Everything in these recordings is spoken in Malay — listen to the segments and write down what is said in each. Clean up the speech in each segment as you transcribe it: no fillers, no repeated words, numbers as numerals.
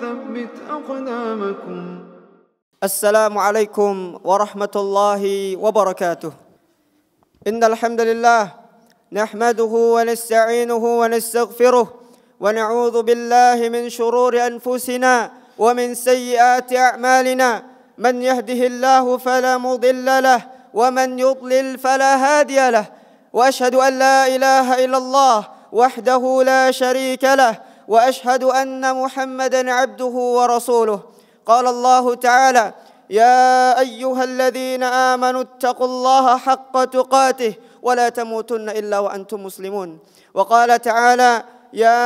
وثبت أقدامكم. السلام عليكم ورحمة الله وبركاته. إن الحمد لله نحمده ونستعينه ونستغفره ونعوذ بالله من شرور أنفسنا ومن سيئات أعمالنا. من يهده الله فلا مضل له ومن يضلل فلا هادي له. وأشهد أن لا إله إلا الله وحده لا شريك له وأشهد أن محمدا عبده ورسوله. قال الله تعالى: يا أيها الذين آمنوا اتقوا الله حق تقاته ولا تموتن إلا وأنتم مسلمون. وقال تعالى: يا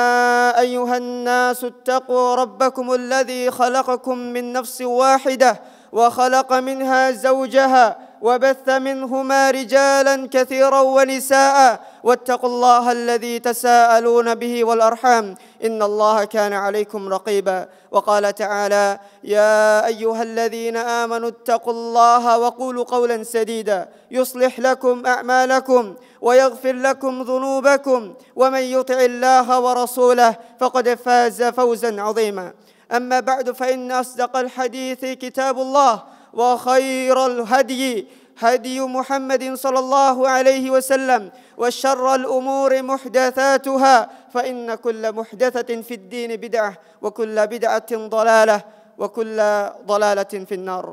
أيها الناس اتقوا ربكم الذي خلقكم من نفس واحدة وخلق منها زوجها وبث منهما رجالا كثيرا ونساء واتقوا الله الذي تساءلون به والأرحام إن الله كان عليكم رقيبا. وقال تعالى: يا أيها الذين آمنوا اتقوا الله وقولوا قولا سديدا يصلح لكم أعمالكم ويغفر لكم ذنوبكم ومن يطع الله ورسوله فقد فاز فوزا عظيما. أما بعد فإن أصدق الحديث كتاب الله وخير الهدي هدي محمد صلى الله عليه وسلم وشر الأمور محدثاتها فإن كل محدثة في الدين بدعة وكل بدعة ضلالة وكل ضلالة في النار.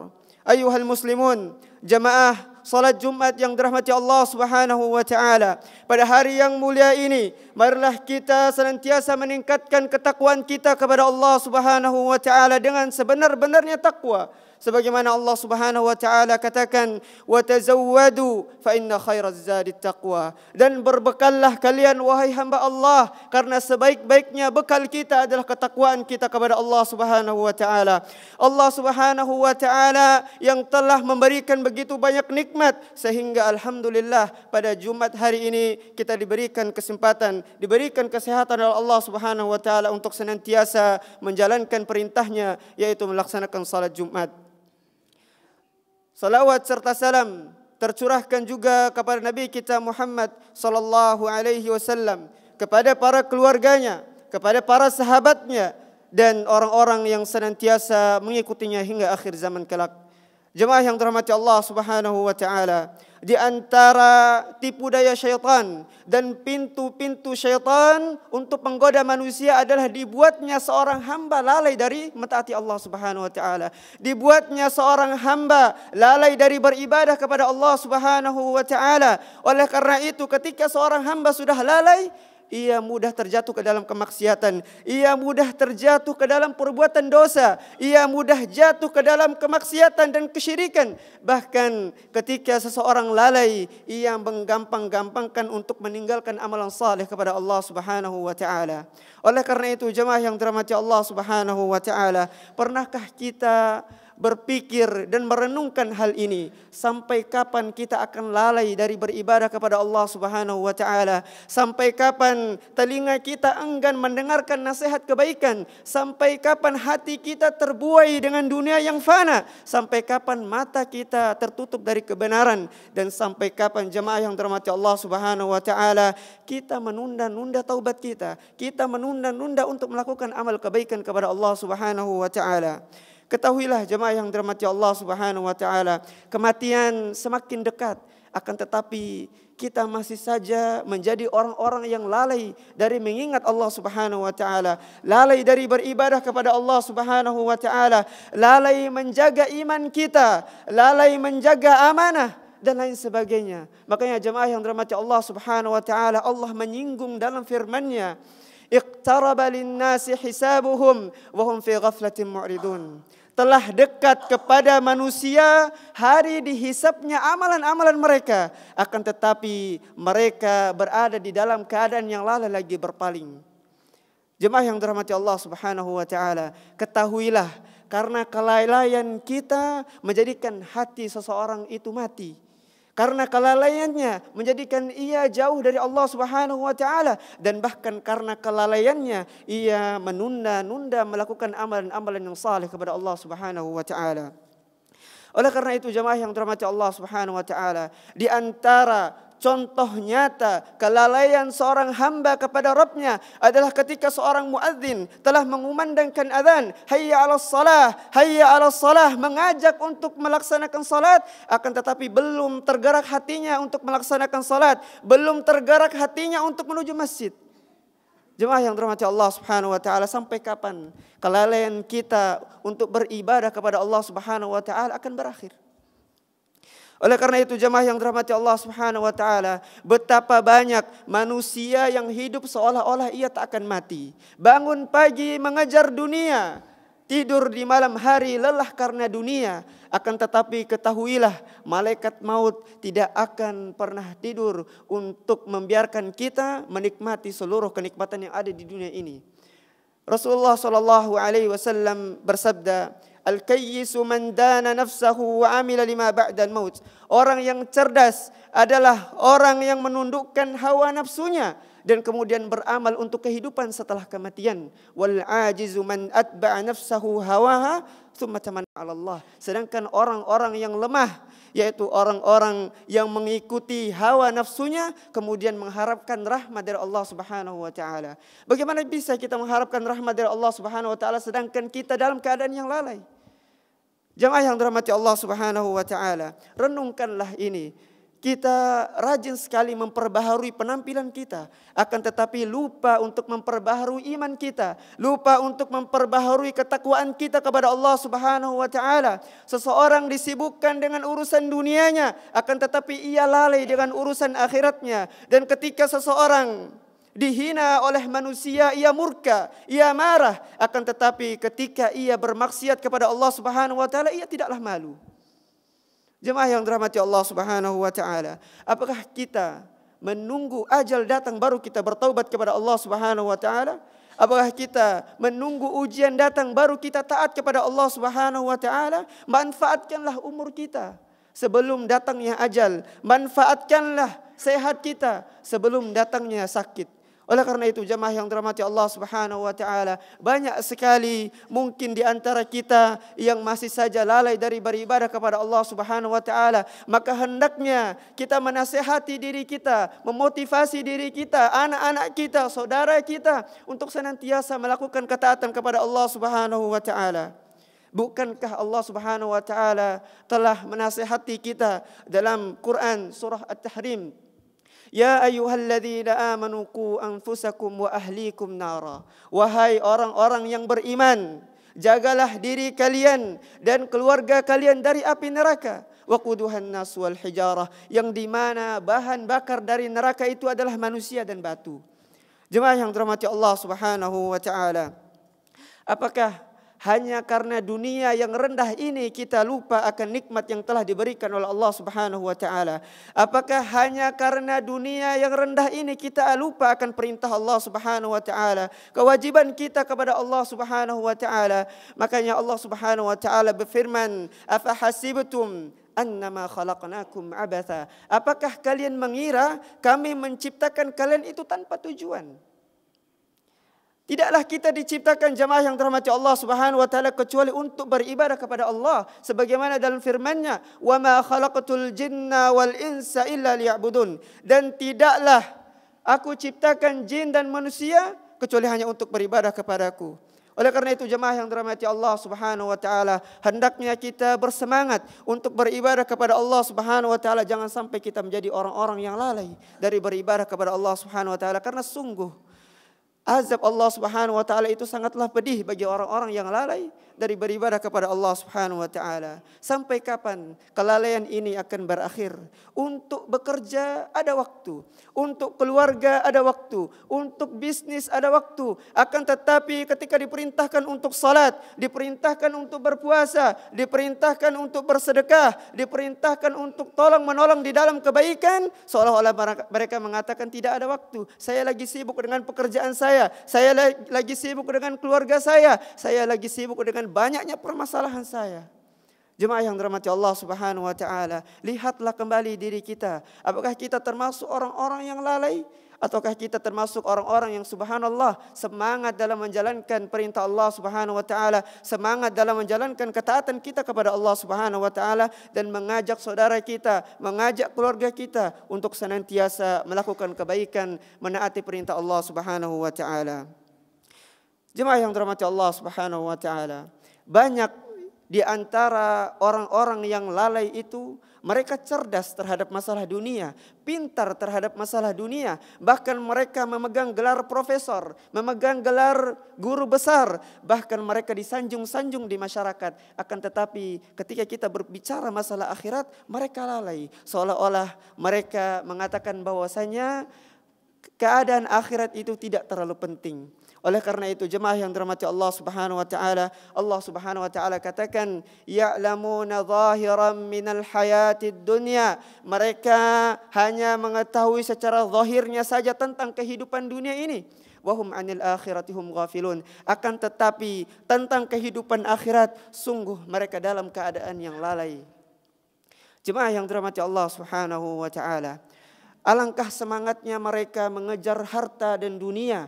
أيها المسلمون, jamaah salat Jumat yang dirahmati Allah Subhanahu wa taala. Pada hari yang mulia ini, marilah kita senantiasa meningkatkan ketakwaan kita kepada Allah Subhanahu wa taala dengan sebenar-benarnya takwa. Sebagaimana Allah Subhanahu wa taala katakan, "Wa tazawwadu fa inna khairaz zadi taqwa." Dan berbekallah kalian wahai hamba Allah, karena sebaik-baiknya bekal kita adalah ketakwaan kita kepada Allah Subhanahu wa taala. Allah Subhanahu wa taala yang telah memberikan begitu banyak nikmat sehingga alhamdulillah pada Jumat hari ini kita diberikan kesempatan, diberikan kesehatan oleh Allah Subhanahu wa taala untuk senantiasa menjalankan perintahnya, yaitu melaksanakan salat Jumat. Salawat serta salam tercurahkan juga kepada Nabi kita Muhammad sallallahu alaihi wasallam, kepada para keluarganya, kepada para sahabatnya dan orang-orang yang senantiasa mengikutinya hingga akhir zaman kelak. Jemaah yang dirahmati Allah Subhanahu wa taala, di antara tipu daya syaitan dan pintu-pintu syaitan untuk menggoda manusia adalah dibuatnya seorang hamba lalai dari mentaati Allah Subhanahu wa taala. Dibuatnya seorang hamba lalai dari beribadah kepada Allah Subhanahu wa taala. Oleh karena itu, ketika seorang hamba sudah lalai, ia mudah terjatuh ke dalam kemaksiatan, ia mudah terjatuh ke dalam perbuatan dosa, ia mudah jatuh ke dalam kemaksiatan dan kesyirikan. Bahkan ketika seseorang lalai, ia menggampang-gampangkan untuk meninggalkan amalan saleh kepada Allah Subhanahu wa taala. Oleh karena itu, jemaah yang dirahmati Allah Subhanahu wa taala, pernahkah kita berpikir dan merenungkan hal ini? Sampai kapan kita akan lalai dari beribadah kepada Allah Subhanahu wa taala? Sampai kapan telinga kita enggan mendengarkan nasihat kebaikan? Sampai kapan hati kita terbuai dengan dunia yang fana? Sampai kapan mata kita tertutup dari kebenaran? Dan sampai kapan, jemaah yang dirahmati Allah Subhanahu wa taala, kita menunda-nunda taubat kita? Kita menunda-nunda untuk melakukan amal kebaikan kepada Allah Subhanahu wa taala. Ketahuilah jemaah yang dirahmati Allah Subhanahu wa taala, kematian semakin dekat, akan tetapi kita masih saja menjadi orang-orang yang lalai dari mengingat Allah Subhanahu wa taala, lalai dari beribadah kepada Allah Subhanahu wa taala, lalai menjaga iman kita, lalai menjaga amanah dan lain sebagainya. Makanya jemaah yang dirahmati Allah Subhanahu wa taala, Allah menyinggung dalam firman-Nya, iqtaraba lin-nasi hisabuhum wa hum fi ghaflatin mu'ridun. Telah dekat kepada manusia hari dihisapnya amalan-amalan mereka, akan tetapi mereka berada di dalam keadaan yang lalai lagi berpaling. Jemaah yang dirahmati Allah Subhanahu wa taala, ketahuilah karena kelalaian kita menjadikan hati seseorang itu mati. Karena kelalaiannya menjadikan ia jauh dari Allah Subhanahu wa taala, dan bahkan karena kelalaiannya ia menunda-nunda melakukan amalan-amalan yang saleh kepada Allah Subhanahu wa taala. Oleh karena itu jemaah yang dirahmati Allah Subhanahu wa taala, di antara contoh nyata kelalaian seorang hamba kepada Rabbnya adalah ketika seorang muadzin telah mengumandangkan azan, hayya 'alas salah, hayya 'alas salah, mengajak untuk melaksanakan salat, akan tetapi belum tergerak hatinya untuk melaksanakan salat, belum tergerak hatinya untuk menuju masjid. Jemaah yang dirahmati Allah Subhanahu wa taala, sampai kapan kelalaian kita untuk beribadah kepada Allah Subhanahu wa taala akan berakhir? Oleh karena itu jemaah yang dirahmati Allah Subhanahu wa taala, betapa banyak manusia yang hidup seolah-olah ia tak akan mati. Bangun pagi mengejar dunia, tidur di malam hari lelah karena dunia. Akan tetapi ketahuilah, malaikat maut tidak akan pernah tidur untuk membiarkan kita menikmati seluruh kenikmatan yang ada di dunia ini. Rasulullah SAW bersabda, Al-kayyisu man dana nafsahu wa amila lima ba'dal maut. Orang yang cerdas adalah orang yang menundukkan hawa nafsunya dan kemudian beramal untuk kehidupan setelah kematian. Wal ajizu man atba'a nafsahu hawaha tsumma tamanna 'ala Allah. Sedangkan orang-orang yang lemah, yaitu orang-orang yang mengikuti hawa nafsunya kemudian mengharapkan rahmat dari Allah Subhanahu wa taala. Bagaimana bisa kita mengharapkan rahmat dari Allah Subhanahu wa taala sedangkan kita dalam keadaan yang lalai? Jemaah yang dirahmati Allah Subhanahu wa taala, renungkanlah ini. Kita rajin sekali memperbaharui penampilan kita, akan tetapi lupa untuk memperbaharui iman kita, lupa untuk memperbaharui ketakwaan kita kepada Allah Subhanahu wa taala. Seseorang disibukkan dengan urusan dunianya, akan tetapi ia lalai dengan urusan akhiratnya. Dan ketika seseorang dihina oleh manusia, ia murka, ia marah, akan tetapi ketika ia bermaksiat kepada Allah Subhanahu wa taala, ia tidaklah malu. Jemaah yang dirahmati Allah Subhanahu wa taala, apakah kita menunggu ajal datang baru kita bertaubat kepada Allah Subhanahu wa taala? Apakah kita menunggu ujian datang baru kita taat kepada Allah Subhanahu wa taala? Manfaatkanlah umur kita sebelum datangnya ajal. Manfaatkanlah sehat kita sebelum datangnya sakit. Oleh karena itu jemaah yang dirahmati Allah Subhanahu wa taala, banyak sekali mungkin di antara kita yang masih saja lalai dari beribadah kepada Allah Subhanahu wa taala. Maka hendaknya kita menasihati diri kita, memotivasi diri kita, anak-anak kita, saudara kita untuk senantiasa melakukan ketaatan kepada Allah Subhanahu wa taala. Bukankah Allah Subhanahu wa taala telah menasihati kita dalam Quran surah At-Tahrim? Ya ayyuhalladzina amanu qu anfusakum wa ahlikum nara. Wahai orang-orang yang beriman, jagalah diri kalian dan keluarga kalian dari api neraka. Waquduhan nas wal hijarah, yang di mana bahan bakar dari neraka itu adalah manusia dan batu. Jemaah yang dirahmati Allah Subhanahu wa taala, apakah hanya karena dunia yang rendah ini kita lupa akan nikmat yang telah diberikan oleh Allah Subhanahu wa taala? Apakah hanya karena dunia yang rendah ini kita lupa akan perintah Allah Subhanahu wa taala, kewajiban kita kepada Allah Subhanahu wa taala? Makanya Allah Subhanahu wa taala berfirman, "Afa hasibtum annama khalaqnakum abatha." Apakah kalian mengira kami menciptakan kalian itu tanpa tujuan? Tidaklah kita diciptakan jemaah yang dirahmati Allah Subhanahu wa taala kecuali untuk beribadah kepada Allah, sebagaimana dalam firman-Nya, "Wa ma khalaqatul jinna wal insa illa liya'budun." Dan tidaklah aku ciptakan jin dan manusia kecuali hanya untuk beribadah kepadaku. Oleh karena itu jemaah yang dirahmati Allah Subhanahu wa taala, hendaknya kita bersemangat untuk beribadah kepada Allah Subhanahu wa taala. Jangan sampai kita menjadi orang-orang yang lalai dari beribadah kepada Allah Subhanahu wa taala, karena sungguh azab Allah Subhanahu wa taala itu sangatlah pedih bagi orang-orang yang lalai dari beribadah kepada Allah Subhanahu wa taala. Sampai kapan kelalaian ini akan berakhir? Untuk bekerja ada waktu, untuk keluarga ada waktu, untuk bisnis ada waktu. Akan tetapi ketika diperintahkan untuk salat, diperintahkan untuk berpuasa, diperintahkan untuk bersedekah, diperintahkan untuk tolong menolong di dalam kebaikan, seolah-olah mereka mengatakan tidak ada waktu. Saya lagi sibuk dengan pekerjaan saya lagi sibuk dengan keluarga saya lagi sibuk dengan banyaknya permasalahan saya. Jemaah yang dirahmati Allah Subhanahu wa taala, lihatlah kembali diri kita. Apakah kita termasuk orang-orang yang lalai Ataukah kita termasuk orang-orang yang subhanallah semangat dalam menjalankan perintah Allah Subhanahu wa taala, semangat dalam menjalankan ketaatan kita kepada Allah Subhanahu wa taala dan mengajak saudara kita, mengajak keluarga kita untuk senantiasa melakukan kebaikan, menaati perintah Allah Subhanahu wa taala. Jemaah yang dirahmati Allah Subhanahu wa taala, banyak di antara orang-orang yang lalai itu mereka cerdas terhadap masalah dunia, pintar terhadap masalah dunia. Bahkan mereka memegang gelar profesor, memegang gelar guru besar. Bahkan mereka disanjung-sanjung di masyarakat. Akan tetapi ketika kita berbicara masalah akhirat, mereka lalai. Seolah-olah mereka mengatakan bahwasanya keadaan akhirat itu tidak terlalu penting. Oleh karena itu jemaah yang dirahmati Allah Subhanahu wa taala, Allah Subhanahu wa taala katakan, ya'lamuna zahiran minal hayatid dunya. Mereka hanya mengetahui secara zahirnya saja tentang kehidupan dunia ini. Wahum 'anil akhirati hum ghafilun. Akan tetapi tentang kehidupan akhirat sungguh mereka dalam keadaan yang lalai. Jemaah yang dirahmati Allah Subhanahu wa taala, alangkah semangatnya mereka mengejar harta dan dunia.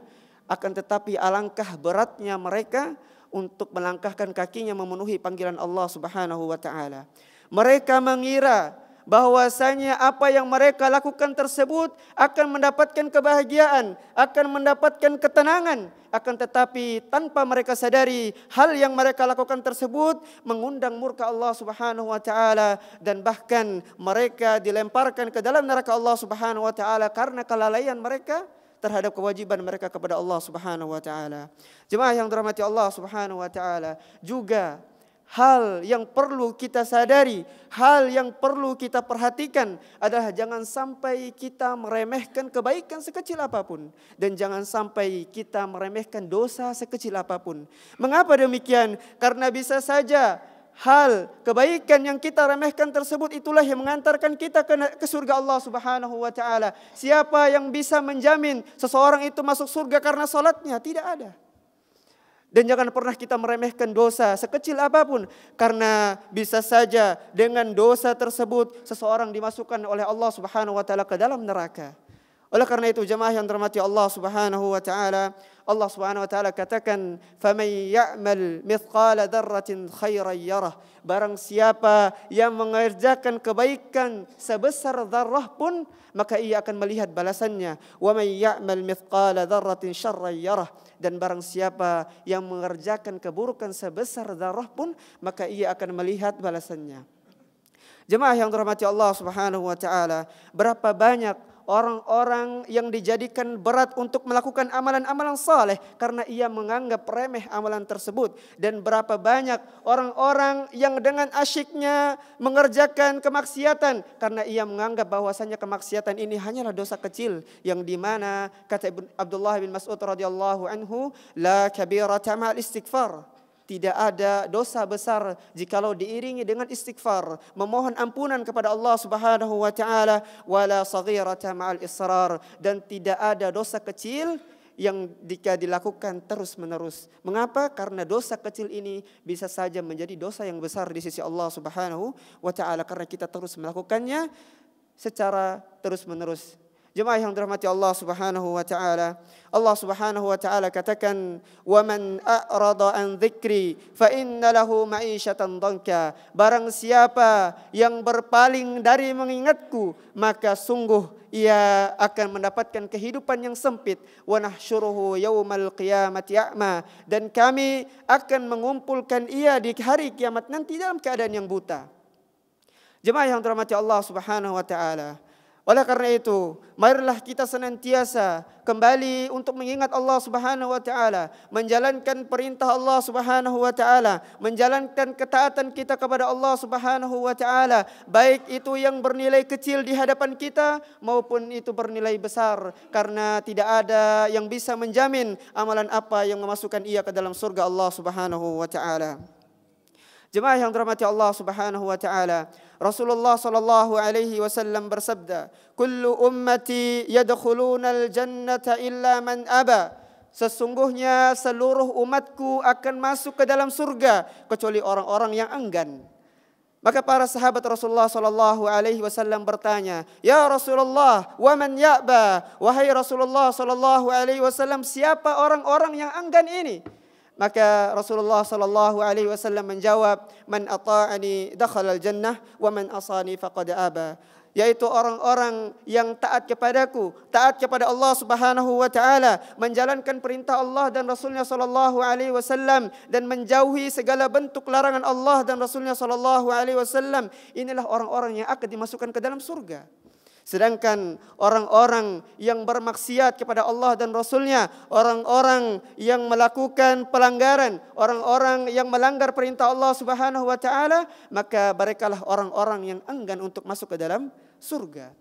Akan tetapi alangkah beratnya mereka untuk melangkahkan kakinya memenuhi panggilan Allah Subhanahu wa taala. Mereka mengira bahwasanya apa yang mereka lakukan tersebut akan mendapatkan kebahagiaan, akan mendapatkan ketenangan. Akan tetapi tanpa mereka sadari hal yang mereka lakukan tersebut mengundang murka Allah Subhanahu wa taala dan bahkan mereka dilemparkan ke dalam neraka Allah Subhanahu wa taala karena kelalaian mereka terhadap kewajiban mereka kepada Allah Subhanahu wa taala. Jemaah yang dirahmati Allah Subhanahu wa taala, juga hal yang perlu kita sadari, hal yang perlu kita perhatikan adalah jangan sampai kita meremehkan kebaikan sekecil apapun dan jangan sampai kita meremehkan dosa sekecil apapun. Mengapa demikian? Karena bisa saja hal kebaikan yang kita remehkan tersebut itulah yang mengantarkan kita ke surga Allah Subhanahu wa taala. Siapa yang bisa menjamin seseorang itu masuk surga karena salatnya? Tidak ada. Dan jangan pernah kita meremehkan dosa sekecil apapun, karena bisa saja dengan dosa tersebut seseorang dimasukkan oleh Allah Subhanahu wa taala ke dalam neraka. Oleh karena itu jemaah yang dirahmati Allah Subhanahu wa taala, Allah Subhanahu wa taala katakan, "Faman ya'mal mithqala dzarratin khairan yarah." Barang siapa yang mengerjakan kebaikan sebesar zarrah pun, maka ia akan melihat balasannya. "Wa man ya'mal mithqala dzarratin syarran yarah." Dan barang siapa yang mengerjakan keburukan sebesar zarrah pun, maka ia akan melihat balasannya. Jemaah yang dirahmati Allah Subhanahu wa taala, berapa banyak orang-orang yang dijadikan berat untuk melakukan amalan-amalan saleh karena ia menganggap remeh amalan tersebut. Dan berapa banyak orang-orang yang dengan asyiknya mengerjakan kemaksiatan karena ia menganggap bahwasanya kemaksiatan ini hanyalah dosa kecil, yang dimana kata Abdullah bin Mas'ud radhiyallahu anhu, la kabirata ma'al istighfar. Tidak ada dosa besar jikalau diiringi dengan istighfar, memohon ampunan kepada Allah Subhanahu wa taala, wala saghirata ma'al israr, dan tidak ada dosa kecil yang jika dilakukan terus-menerus. Mengapa? Karena dosa kecil ini bisa saja menjadi dosa yang besar di sisi Allah Subhanahu wa taala karena kita terus melakukannya secara terus-menerus. Jemaah yang dirahmati Allah Subhanahu wa taala, Allah Subhanahu wa taala katakan, "Wa man a'rada an dzikri fa inna lahu ma'isyatan dhanka." Barang siapa yang berpaling dari mengingatku, maka sungguh ia akan mendapatkan kehidupan yang sempit. Wa nahsyuruhu yaumal qiyamati a'ma. Dan kami akan mengumpulkan ia di hari kiamat nanti dalam keadaan yang buta. Jemaah yang dirahmati Allah Subhanahu wa taala, oleh karena itu, marilah kita senantiasa kembali untuk mengingat Allah Subhanahu wa taala, menjalankan perintah Allah Subhanahu wa taala, menjalankan ketaatan kita kepada Allah Subhanahu wa taala, baik itu yang bernilai kecil di hadapan kita maupun itu bernilai besar, karena tidak ada yang bisa menjamin amalan apa yang memasukkan ia ke dalam surga Allah Subhanahu wa taala. Jemaah yang dirahmati Allah Subhanahu wa taala, Rasulullah sallallahu alaihi wasallam bersabda, "Kullu ummati yadkhulunal jannata illa man aba." Sesungguhnya seluruh umatku akan masuk ke dalam surga kecuali orang-orang yang enggan. Maka para sahabat Rasulullah sallallahu alaihi wasallam bertanya, "Ya Rasulullah, wa man ya'ba?" Wahai Rasulullah sallallahu alaihi wasallam, siapa orang-orang yang enggan ini? Maka Rasulullah sallallahu alaihi wasallam menjawab, "Man ata'ani dakhala al-jannah wa man asani faqad aba." Yaitu orang-orang yang taat kepadaku, taat kepada Allah Subhanahu wa taala, menjalankan perintah Allah dan Rasulnya sallallahu alaihi wasallam dan menjauhi segala bentuk larangan Allah dan Rasulnya sallallahu alaihi wasallam. Inilah orang-orang yang akan dimasukkan ke dalam surga. Sedangkan orang-orang yang bermaksiat kepada Allah dan Rasulnya, orang-orang yang melakukan pelanggaran, orang-orang yang melanggar perintah Allah Subhanahu wa taala, maka merekalah orang-orang yang enggan untuk masuk ke dalam surga.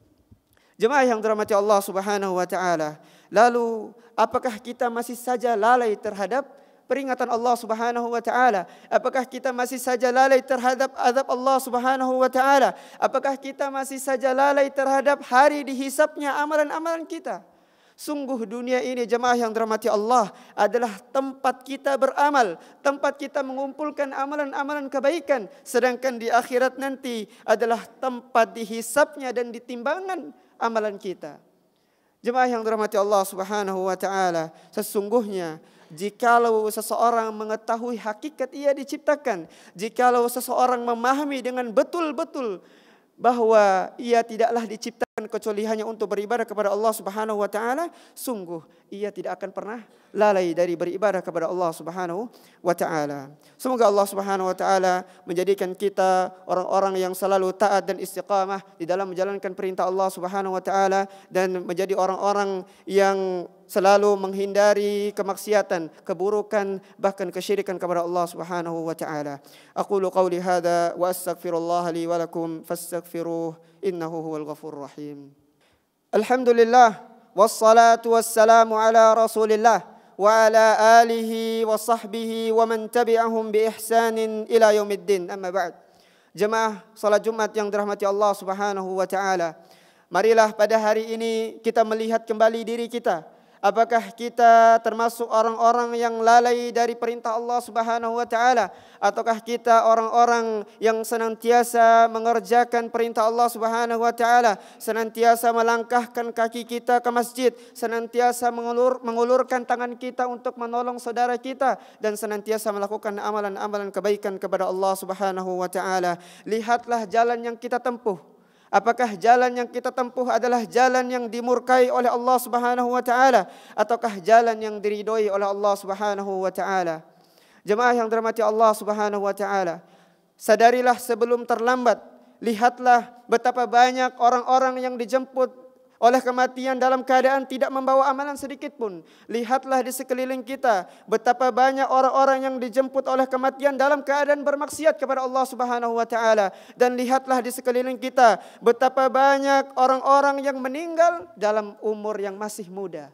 Jemaah yang dirahmati Allah Subhanahu wa taala, lalu apakah kita masih saja lalai terhadap peringatan Allah Subhanahu wa taala? Apakah kita masih saja lalai terhadap azab Allah Subhanahu wa taala? Apakah kita masih saja lalai terhadap hari dihisapnya amalan-amalan kita? Sungguh dunia ini, jemaah yang dirahmati Allah, adalah tempat kita beramal, tempat kita mengumpulkan amalan-amalan kebaikan. Sedangkan di akhirat nanti adalah tempat dihisapnya dan ditimbangan amalan kita. Jemaah yang dirahmati Allah Subhanahu wa taala, sesungguhnya jikalau seseorang mengetahui hakikat ia diciptakan, jikalau seseorang memahami dengan betul-betul bahwa ia tidaklah diciptakan kecuali hanya untuk beribadah kepada Allah Subhanahu wa taala, sungguh ia tidak akan pernah lalai dari beribadah kepada Allah Subhanahu wa taala. Semoga Allah Subhanahu wa taala menjadikan kita orang-orang yang selalu taat dan istiqamah di dalam menjalankan perintah Allah Subhanahu wa taala dan menjadi orang-orang yang selalu menghindari kemaksiatan, keburukan, bahkan kesyirikan kepada Allah Subhanahu wa taala. Aqulu qawli hadza wa astaghfirullah li wa lakum fastaghfiruh innahu huwal ghafurur rahim. Alhamdulillah wassalatu wassalamu ala Rasulillah wa ala alihi wa sahbihi wa man tabi'ahum bi ihsanin ila yaumiddin. Amma ba'd. Jemaah salat Jumat yang dirahmati Allah Subhanahu wa taala, marilah pada hari ini kita melihat kembali diri kita. Apakah kita termasuk orang-orang yang lalai dari perintah Allah Subhanahu wa taala, ataukah kita orang-orang yang senantiasa mengerjakan perintah Allah Subhanahu wa taala, senantiasa melangkahkan kaki kita ke masjid, senantiasa mengulurkan tangan kita untuk menolong saudara kita, dan senantiasa melakukan amalan-amalan kebaikan kepada Allah Subhanahu wa taala. Lihatlah jalan yang kita tempuh. Apakah jalan yang kita tempuh adalah jalan yang dimurkai oleh Allah Subhanahu wa taala, ataukah jalan yang diridhoi oleh Allah Subhanahu wa taala? Jemaah yang dirahmati Allah Subhanahu wa taala, sadarilah sebelum terlambat. Lihatlah betapa banyak orang-orang yang dijemput oleh kematian dalam keadaan tidak membawa amalan sedikit pun. Lihatlah di sekeliling kita betapa banyak orang-orang yang dijemput oleh kematian dalam keadaan bermaksiat kepada Allah Subhanahu wa taala, dan lihatlah di sekeliling kita betapa banyak orang-orang yang meninggal dalam umur yang masih muda.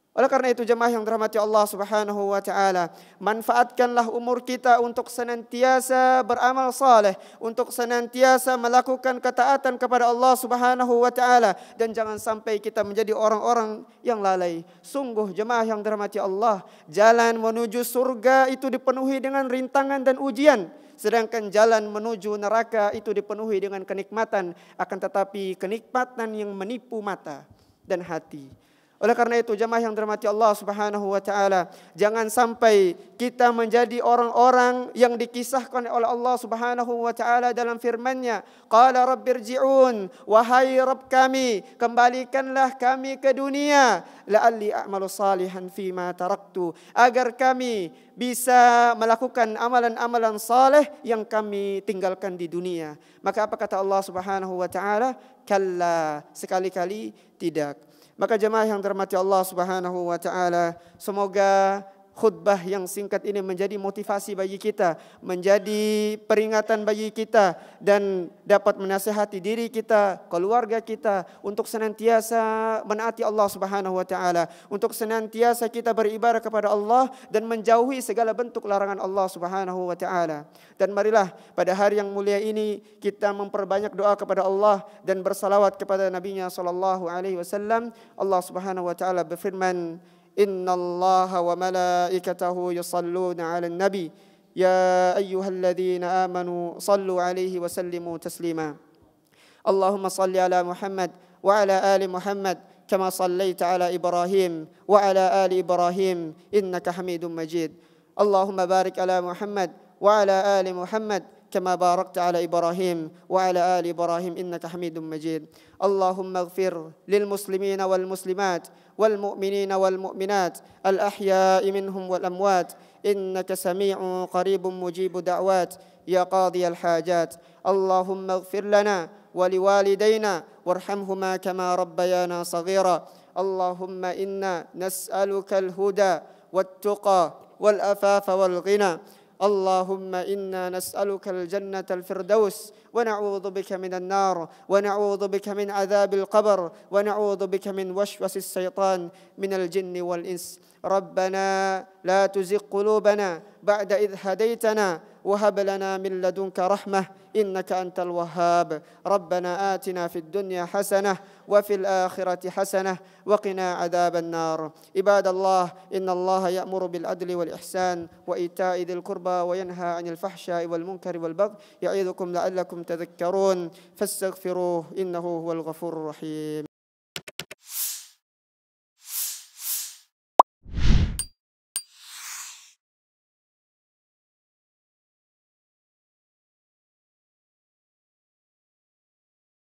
Oleh karena itu, jemaah yang dirahmati Allah Subhanahu wa taala, manfaatkanlah umur kita untuk senantiasa beramal saleh, untuk senantiasa melakukan ketaatan kepada Allah Subhanahu wa taala, dan jangan sampai kita menjadi orang-orang yang lalai. Sungguh jemaah yang dirahmati Allah, jalan menuju surga itu dipenuhi dengan rintangan dan ujian, sedangkan jalan menuju neraka itu dipenuhi dengan kenikmatan, akan tetapi kenikmatan yang menipu mata dan hati. Oleh karena itu, jemaah yang dirahmati Allah Subhanahu wa taala, jangan sampai kita menjadi orang-orang yang dikisahkan oleh Allah Subhanahu wa taala dalam firman-Nya, qala rabbirji'un, wahai Rabb kami, kembalikanlah kami ke dunia, la'alli a'malu salihan fima taraktu, agar kami bisa melakukan amalan-amalan saleh yang kami tinggalkan di dunia. Maka apa kata Allah Subhanahu wa taala? Kalla, sekali-kali tidak. Maka jemaah yang dirahmati Allah Subhanahu wa taala, semoga khutbah yang singkat ini menjadi motivasi bagi kita, menjadi peringatan bagi kita, dan dapat menasihati diri kita, keluarga kita untuk senantiasa menaati Allah Subhanahu wa taala, untuk senantiasa kita beribadah kepada Allah dan menjauhi segala bentuk larangan Allah Subhanahu wa taala. Dan marilah pada hari yang mulia ini kita memperbanyak doa kepada Allah dan bersalawat kepada Nabi-Nya sallallahu alaihi wasallam. Allah Subhanahu wa taala berfirman, Inna Allah wa malaikatahu yusalluna ala nabi يا أيها الذين آمنوا صلوا عليه وسلموا تسليما. اللهم صل على محمد وعلى آل محمد كما صليت على إبراهيم وعلى آل إبراهيم إنك حميد مجيد. اللهم بارك على محمد وعلى آل محمد كما باركت على إبراهيم وعلى آل إبراهيم إنك حميد مجيد. اللهم اغفر للمسلمين والمسلمات والمؤمنين والمؤمنات الأحياء منهم والأموات إنك سميع قريب مجيب دعوات يا قاضي الحاجات. اللهم اغفر لنا ولوالدينا وارحمهما كما ربيانا صغيرا. اللهم إنا نسألك الهدى والتقى والأفاف والغنى. اللهم إنا نسألك الجنة الفردوس ونعوذ بك من النار ونعوذ بك من عذاب القبر ونعوذ بك من وسوسة الشيطان من الجن والإنس. ربنا لا تزغ قلوبنا بعد إذ هديتنا وهب لنا من لدنك رحمة إنك أنت الوهاب. ربنا آتنا في الدنيا حسنة وفي الآخرة حسنة وقنا عذاب النار. عباد الله إن الله يأمر بالعدل والإحسان وإيتاء ذي القربى وينهى عن الفحشاء والمنكر والبغي يعظكم لعلكم تذكرون فاستغفروه إنه هو الغفور الرحيم.